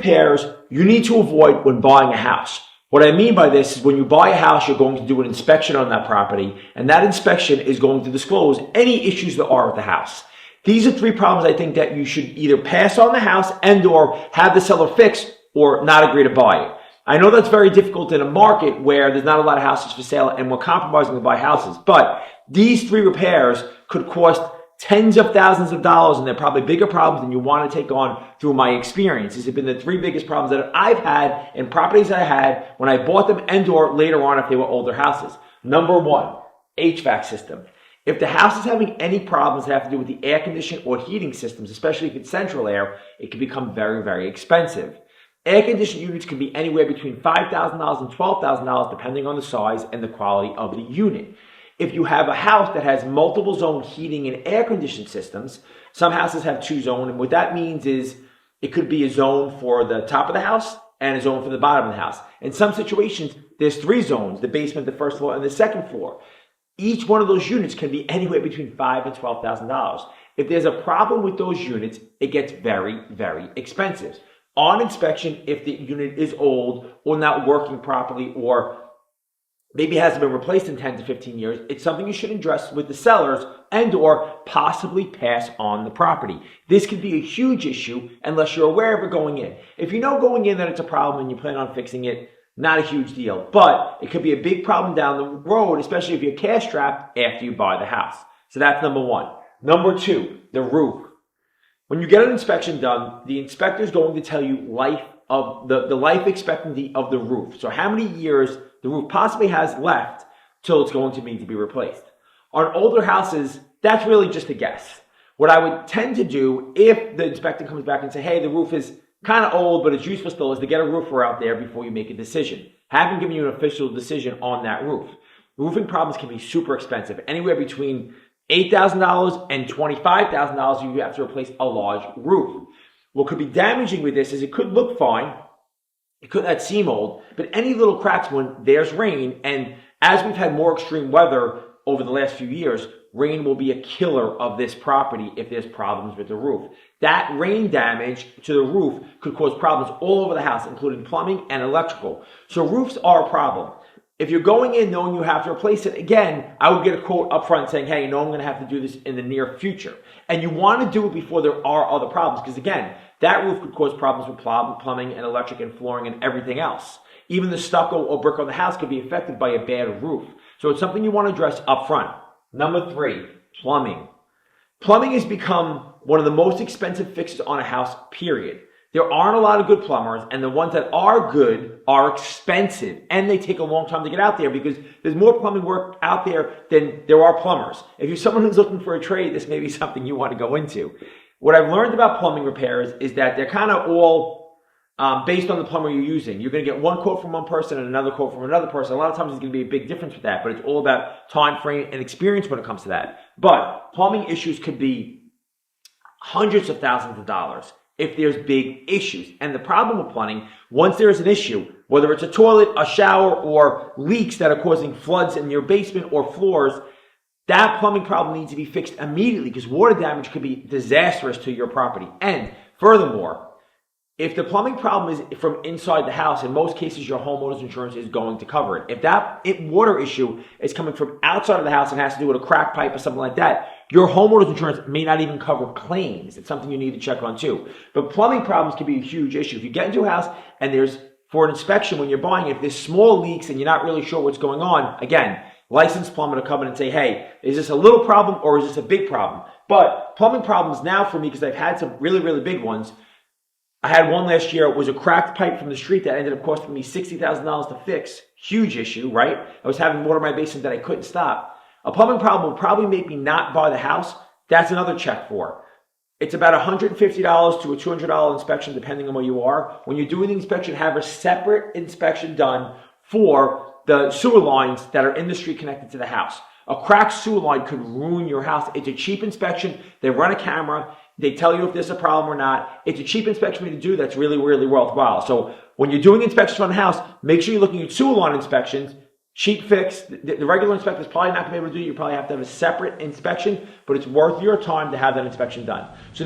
repairs you need to avoid when buying a house. What I mean by this is when you buy a house, you're going to do an inspection on that property, and that inspection is going to disclose any issues there are with the house. These are three problems I think that you should either pass on the house and or have the seller fix or not agree to buy it. I know that's very difficult in a market where there's not a lot of houses for sale and we're compromising to buy houses, but these three repairs could cost tens of thousands of dollars, and they're probably bigger problems than you want to take on. Through my experience, these have been the three biggest problems that I've had in properties that I had when I bought them and or later on if they were older houses. Number one, HVAC system. If the house is having any problems that have to do with the air conditioning or heating systems, especially if it's central air, it can become very, very expensive. Air conditioning units can be anywhere between $5,000 and $12,000 depending on the size and the quality of the unit. If you have a house that has multiple zone heating and air conditioning systems, some houses have two zone, and what that means is it could be a zone for the top of the house and a zone for the bottom of the house. In some situations, there's three zones, the basement, the first floor, and the second floor. Each one of those units can be anywhere between $5,000 and $12,000. If there's a problem with those units, it gets very, very expensive. On inspection, if the unit is old or not working properly or maybe hasn't been replaced in 10 to 15 years, it's something you should address with the sellers and or possibly pass on the property. This could be a huge issue unless you're aware of it going in. If you know going in that it's a problem and you plan on fixing it, not a huge deal. But it could be a big problem down the road, especially if you're cash strapped after you buy the house. So that's number one. Number two, the roof. When you get an inspection done, the inspector is going to tell you the life expectancy of the roof. So how many years the roof possibly has left till it's going to need to be replaced. On older houses, that's really just a guess. What I would tend to do if the inspector comes back and say, hey, the roof is kind of old, but it's useful still, is to get a roofer out there before you make a decision. Have him give you an official decision on that roof. Roofing problems can be super expensive, anywhere between $8,000 and $25,000 you have to replace a large roof. What could be damaging with this is it could look fine, it could not seem old, but any little cracks when there's rain, and as we've had more extreme weather over the last few years, rain will be a killer of this property if there's problems with the roof. That rain damage to the roof could cause problems all over the house, including plumbing and electrical. So roofs are a problem. If you're going in knowing you have to replace it, again, I would get a quote up front saying, hey, you know I'm going to have to do this in the near future. And you want to do it before there are other problems, because again, that roof could cause problems with plumbing and electric and flooring and everything else. Even the stucco or brick on the house could be affected by a bad roof. So it's something you want to address up front. Number three, plumbing. Plumbing has become one of the most expensive fixes on a house, period. There aren't a lot of good plumbers, and the ones that are good are expensive, and they take a long time to get out there because there's more plumbing work out there than there are plumbers. If you're someone who's looking for a trade, this may be something you want to go into. What I've learned about plumbing repairs is that they're kind of all based on the plumber you're using. You're going to get one quote from one person and another quote from another person. A lot of times there's going to be a big difference with that, but it's all about time frame and experience when it comes to that. But plumbing issues could be hundreds of thousands of dollars if there's big issues. And the problem with plumbing, once there's an issue, whether it's a toilet, a shower, or leaks that are causing floods in your basement or floors, that plumbing problem needs to be fixed immediately because water damage could be disastrous to your property. And furthermore, if the plumbing problem is from inside the house, in most cases your homeowner's insurance is going to cover it. If that water issue is coming from outside of the house and has to do with a crack pipe or something like that, your homeowner's insurance may not even cover claims. It's something you need to check on too. But plumbing problems can be a huge issue. If you get into a house and there's, for an inspection when you're buying it, if there's small leaks and you're not really sure what's going on, again, licensed plumber to come in and say, hey, is this a little problem or is this a big problem? But plumbing problems now for me, because I've had some really, really big ones. I had one last year. It was a cracked pipe from the street that ended up costing me $60,000 to fix. Huge issue, right? I was having water in my basement that I couldn't stop. A plumbing problem will probably make me not buy the house. That's another check for. It's about $150 to a $200 inspection depending on where you are. When you're doing the inspection, have a separate inspection done for the sewer lines that are in the street connected to the house. A cracked sewer line could ruin your house. It's a cheap inspection. They run a camera. They tell you if there's a problem or not. It's a cheap inspection to do that's really, really worthwhile. So when you're doing inspections on the house, make sure you're looking at sewer line inspections. Cheap fix. The regular inspector is probably not going to be able to do it. You probably have to have a separate inspection, but it's worth your time to have that inspection done. So